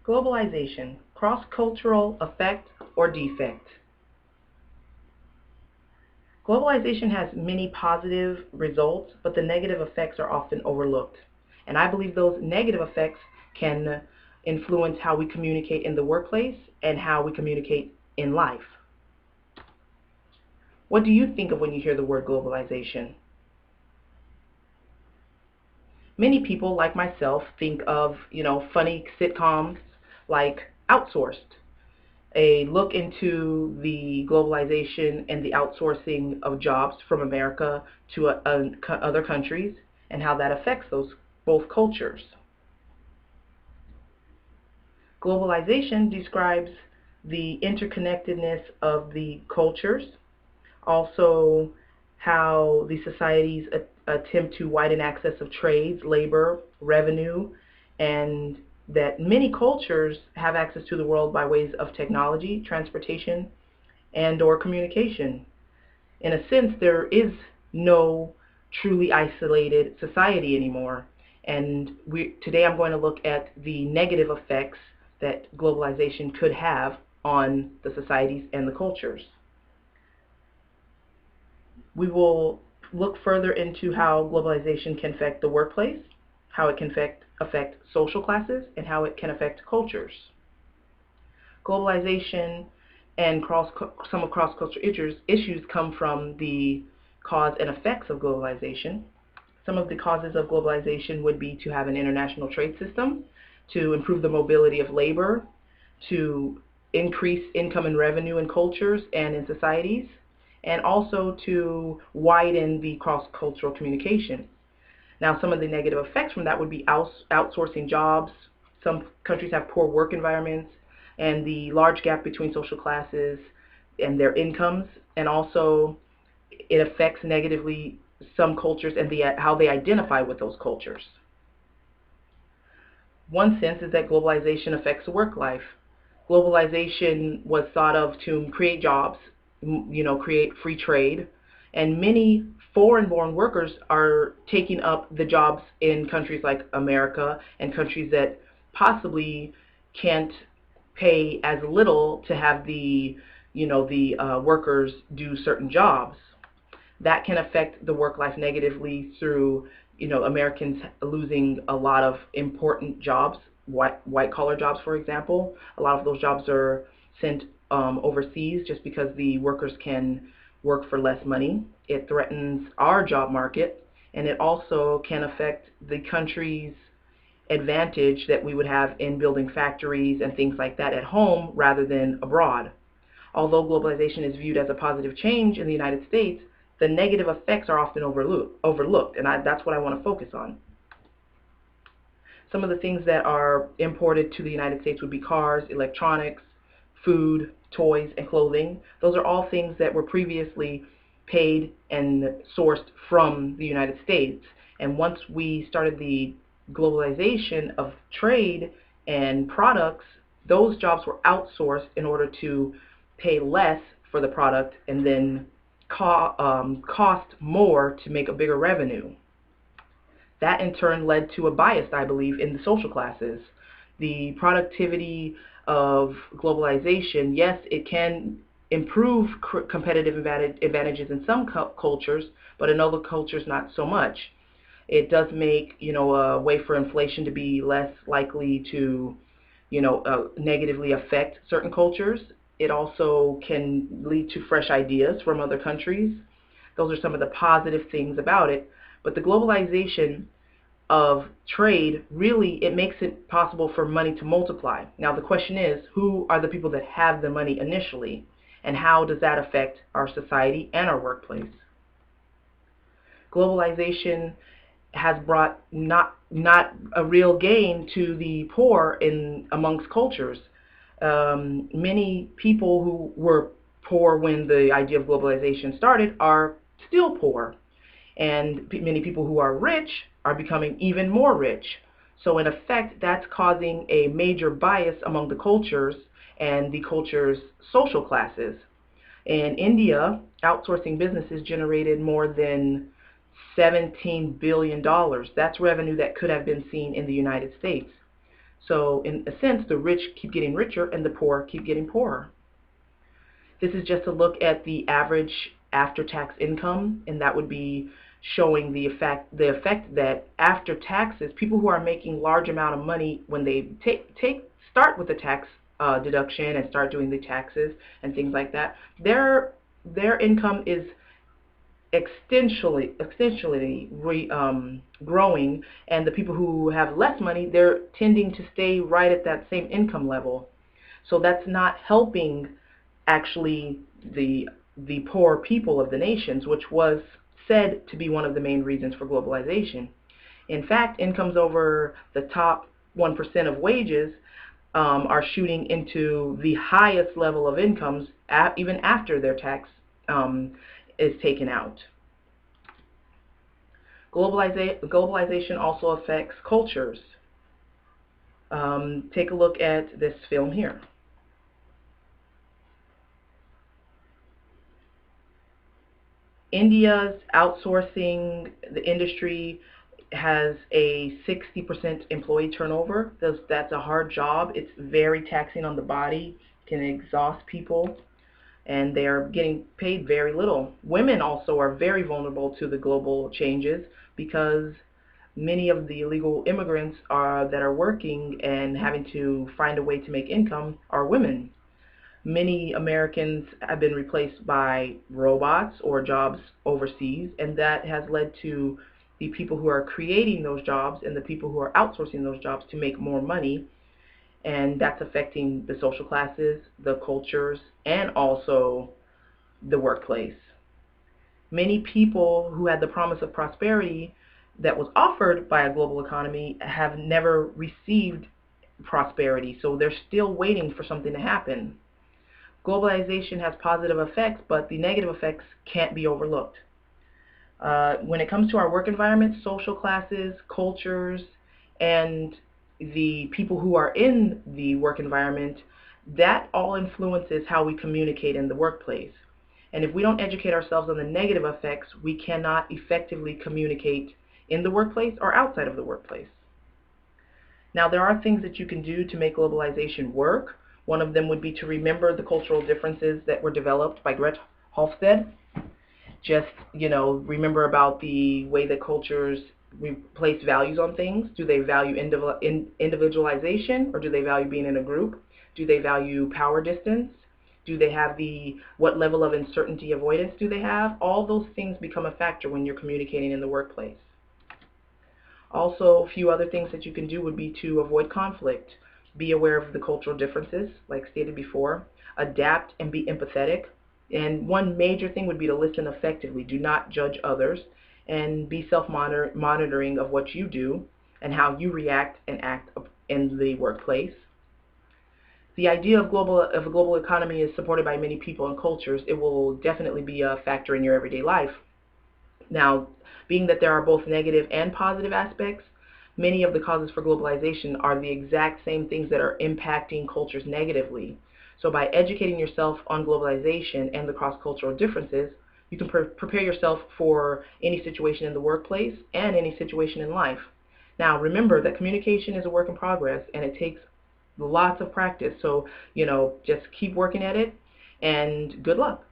Globalization, cross-cultural effect or defect. Globalization has many positive results, but the negative effects are often overlooked. And I believe those negative effects can influence how we communicate in the workplace and how we communicate in life. What do you think of when you hear the word globalization? Many people, like myself, think of, funny sitcoms like Outsourced, a look into the globalization and the outsourcing of jobs from America to other countries and how that affects those both cultures. Globalization describes the interconnectedness of the cultures, also how the societies attempt to widen access of trades, labor, revenue, and that many cultures have access to the world by ways of technology, transportation, and or communication. In a sense, there is no truly isolated society anymore. And today I'm going to look at the negative effects that globalization could have on the societies and the cultures. We will look further into how globalization can affect the workplace, how it can affect social classes, and how it can affect cultures. Globalization and some of cross-cultural issues come from the cause and effects of globalization. Some of the causes of globalization would be to have an international trade system, to improve the mobility of labor, to increase income and revenue in cultures and in societies, and also to widen the cross-cultural communication. Now, some of the negative effects from that would be outsourcing jobs. Some countries have poor work environments and the large gap between social classes and their incomes, and also it affects negatively some cultures and how they identify with those cultures. One sense is that globalization affects the work life. Globalization was thought of to create jobs, create free trade, and many foreign-born workers are taking up the jobs in countries like America and countries that possibly can't pay as little to have the workers do certain jobs. That can affect the work life negatively through Americans losing a lot of important jobs, white collar jobs, for example. A lot of those jobs are sent overseas just because the workers can work for less money. It threatens our job market, and it also can affect the country's advantage that we would have in building factories and things like that at home rather than abroad. Although globalization is viewed as a positive change in the United States, the negative effects are often overlooked, and that's what I want to focus on. Some of the things that are imported to the United States would be cars, electronics, food, toys, and clothing. Those are all things that were previously paid and sourced from the United States. And once we started the globalization of trade and products, those jobs were outsourced in order to pay less for the product and then cost more to make a bigger revenue. That in turn led to a bias, I believe, in the social classes. The productivity of globalization, yes, it can improve competitive advantages in some cultures, but in other cultures not so much. It does make a way for inflation to be less likely to negatively affect certain cultures. It also can lead to fresh ideas from other countries. Those are some of the positive things about it. But the globalization of trade, really, it makes it possible for money to multiply. Now the question is, who are the people that have the money initially, and how does that affect our society and our workplace? Globalization has brought not a real gain to the poor amongst cultures. Many people who were poor when the idea of globalization started are still poor, and many people who are rich are becoming even more rich. So in effect, that's causing a major bias among the cultures and the culture's social classes. In India, outsourcing businesses generated more than $17 billion. That's revenue that could have been seen in the United States. So in a sense, the rich keep getting richer and the poor keep getting poorer. This is just a look at the average after-tax income, and that would be showing the effect that after taxes, people who are making large amount of money, when they start with the tax deduction and start doing the taxes and things like that, their income is extensionally growing, and the people who have less money, they're tending to stay right at that same income level. So that's not helping actually the poor people of the nations, which was said to be one of the main reasons for globalization. In fact, incomes over the top 1% of wages are shooting into the highest level of incomes even after their tax is taken out. Globalization also affects cultures. Take a look at this film here. India's outsourcing the industry has a 60% employee turnover. That's a hard job. It's very taxing on the body, can exhaust people, and they are getting paid very little. Women also are very vulnerable to the global changes because many of the illegal immigrants that are working and having to find a way to make income are women. Many Americans have been replaced by robots or jobs overseas, and that has led to the people who are creating those jobs and the people who are outsourcing those jobs to make more money, and that's affecting the social classes, the cultures, and also the workplace. Many people who had the promise of prosperity that was offered by a global economy have never received prosperity, so they're still waiting for something to happen. Globalization has positive effects, but the negative effects can't be overlooked. When it comes to our work environment, social classes, cultures, and the people who are in the work environment, that all influences how we communicate in the workplace. And if we don't educate ourselves on the negative effects, we cannot effectively communicate in the workplace or outside of the workplace. Now, there are things that you can do to make globalization work. One of them would be to remember the cultural differences that were developed by Gret Hofstede. Just, remember about the way that cultures place values on things. Do they value individualization, or do they value being in a group? Do they value power distance? Do they have what level of uncertainty avoidance do they have? All those things become a factor when you're communicating in the workplace. Also, a few other things that you can do would be to avoid conflict. Be aware of the cultural differences, like stated before. Adapt and be empathetic. And one major thing would be to listen effectively. Do not judge others, and be self-monitoring of what you do and how you react and act in the workplace. The idea of a global economy is supported by many people and cultures. It will definitely be a factor in your everyday life. Now, being that there are both negative and positive aspects, many of the causes for globalization are the exact same things that are impacting cultures negatively. So by educating yourself on globalization and the cross-cultural differences, you can prepare yourself for any situation in the workplace and any situation in life. Now, remember that communication is a work in progress, and it takes lots of practice. So, just keep working at it, and good luck.